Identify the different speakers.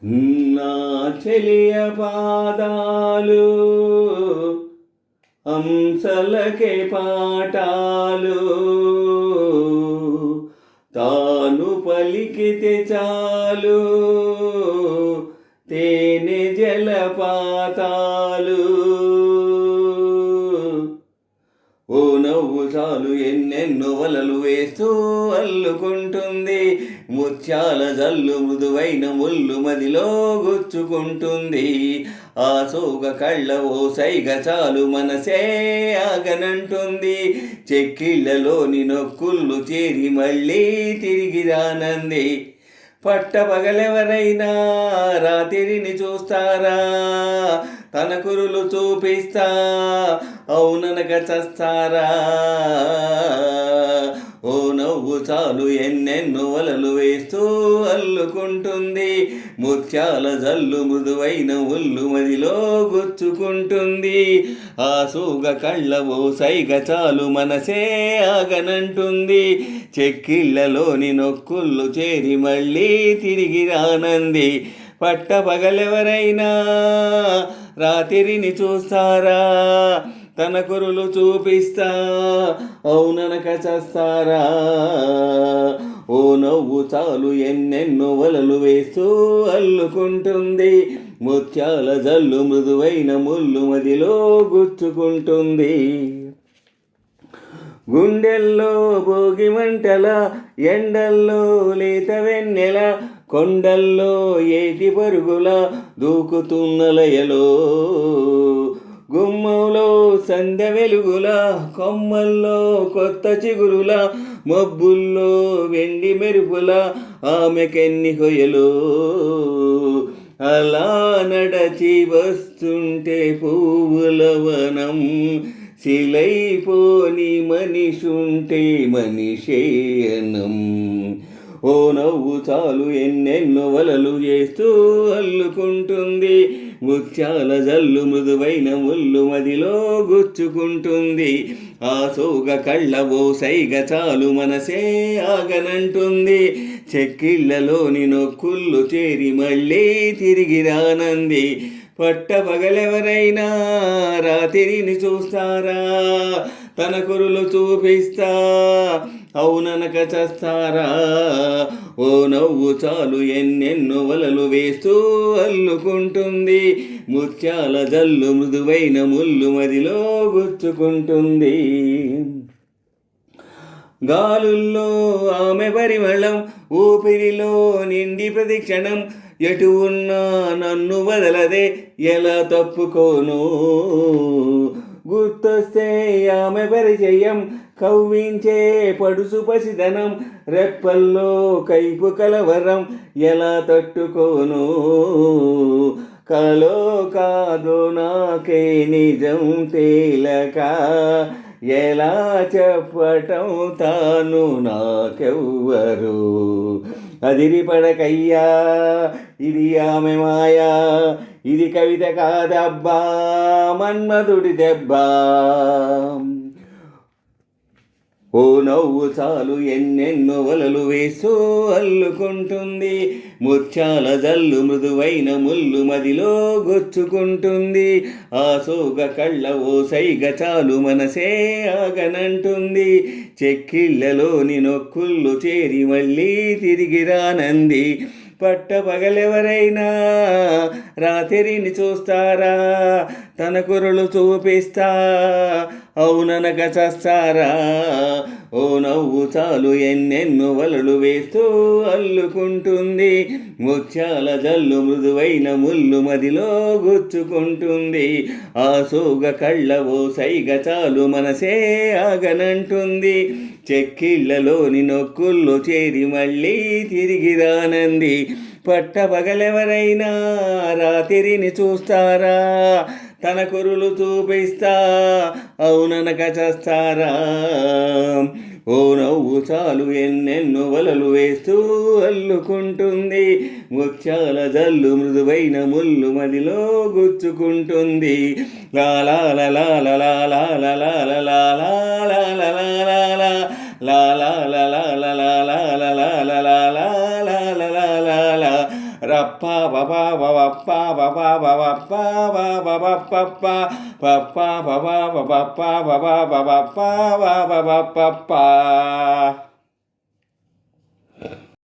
Speaker 1: నా చెలియ పాదాలు హంసలకే పాఠాలు తాను పలికితే చాలు తేనె జలపాతాలు ఓ నవ్వు చాలు ఎన్నెన్నో వలలు వేస్తూ అల్లుకుంటుంది ముత్యాల జల్లు మృదువైన ముళ్ళు మదిలో గుచ్చుకుంటుంది ఆ సోగ కళ్ళ ఓ సైగ చాలు మనసే ఆగనంటుంది చెక్కిళ్ళలోని నొక్కుళ్ళు చేరి మళ్ళీ తిరిగి రానంది పట్టపగలెవరైనా రాత్రిని చూస్తారా తన కురులు చూపిస్తా అవుననక చస్తారా ఓ నవ్వు చాలు ఎన్నెన్నో వలలు వేస్తూ అల్లుకుంటుంది ముత్యాల జల్లు మృదువైన ఉల్లు మదిలో గుచ్చుకుంటుంది ఆ సూగ కళ్ళ ఓ సైగ చాలు మనసే ఆగనంటుంది చెక్కిళ్ళలోని నొక్కుళ్ళు చేరి మళ్ళీ తిరిగి రానంది పట్టపగలెవరైనా రాత్రిని చూస్తారా తన కురులు చూపిస్తా అవుననక చస్తారా ఓ నవ్వు చాలు ఎన్నెన్నో వలలు వేస్తూ అల్లుకుంటుంది ముత్యాల జల్లు మృదువైన ముళ్ళు మదిలో గుచ్చుకుంటుంది గుండెల్లో భోగి మంటల ఎండల్లో లేత వెన్నెల కొండల్లో ఏటి పరుగుల దూకుతున్న లయలో గుమ్మంలో సంధ్య వెలుగుల కొమ్మల్లో కొత్త చిగురుల మబ్బుల్లో వెండి మెరుపుల ఆమెకెన్ని కొయ్యలు అలా నడచి వస్తుంటే పువ్వుల వనం శిలైపోని మనిషుంటే మనిషేయనం ఓ నవ్వు చాలు ఎన్నెన్నో వలలు చేస్తూ అల్లుకుంటుంది ముత్యాల జల్లు మృదువైన ముళ్ళు మదిలో గుచ్చుకుంటుంది ఆ సోగ కళ్ళ ఓ సైగ చాలు మనసే ఆగనంటుంది చెక్కిళ్ళలోని నొక్కుళ్ళు చేరి మళ్ళీ తిరిగి రానంది పట్టపగలెవరైనా రాత్రిని చూస్తారా తన కురులు చూపిస్తా అవుననక చస్తారా ఓ నవ్వు చాలు ఎన్నెన్నో వలలు వేస్తూ అల్లుకుంటుంది ముత్యాల జల్లు మృదువైన ముళ్ళు మదిలో గుచ్చుకుంటుంది గాలుల్లో ఆమె పరిమళం ఊపిరిలో నిండి ప్రతిక్షణం ఎటు ఉన్నా నన్ను వదలదే ఎలా తప్పుకోను గుర్తొస్తే ఆమె పరిచయం కవ్వించే పడుసు పసిదనం రెప్పల్లో కైపు కలవరం ఎలా తట్టుకోను కలో కాదో నాకే నిజం తేలక ఎలా చెప్పటం తాను నాకెవ్వరు అదిరిపడకయ్యా ఇది ఆమె మాయా ఇది కవిత కాదబ్బా మన్మధుడి దెబ్బా ఓ నవ్వు చాలు ఎన్నెన్నో వలలు వేస్తూ అల్లుకుంటుంది ముత్యాల జల్లు మృదువైన ముళ్ళు మదిలో గుచ్చుకుంటుంది ఆ సోగ కళ్ళ ఓ సైగ చాలు మనసే ఆగనంటుంది చెక్కిళ్ళలోని నొక్కుళ్ళు చేరి మళ్ళీ తిరిగి రానంది పట్టపగలెవరైనా రాత్రిని చూస్తారా తన కురులు చూపిస్తా అవుననక చస్తారా ఓ నవ్వు చాలు ఎన్నెన్నో వలలు వేస్తూ అల్లుకుంటుంది ముత్యాల జల్లు మృదువైన ముళ్ళు మదిలో గుచ్చుకుంటుంది ఆ సోగ కళ్ళ ఓ సైగ చాలు మనసే ఆగనంటుంది చెక్కిళ్ళలోని నొక్కుళ్ళు చేరి మళ్ళీ తిరిగి రానంది పట్టపగలెవరైనా రాత్రిని చూస్తారా తన కురులు చూపిస్తా అవుననక చస్తారా ఓ నవ్వు చాలు ఎన్నెన్నో వలలు వేస్తూ అల్లుకుంటుంది ముత్యాల జల్లు మృదువైన ముళ్ళు మదిలో గుచ్చుకుంటుంది లాలా లాలా లాలా లాలా లాలా లాలా లాలా లాలా లాలా లాలా లాలా లాలా లాలా లాలా లాలా రప్పా బబా బపా బబా బపా బపప్ప పప్పా బబా బపా బబా బపా బపప్ప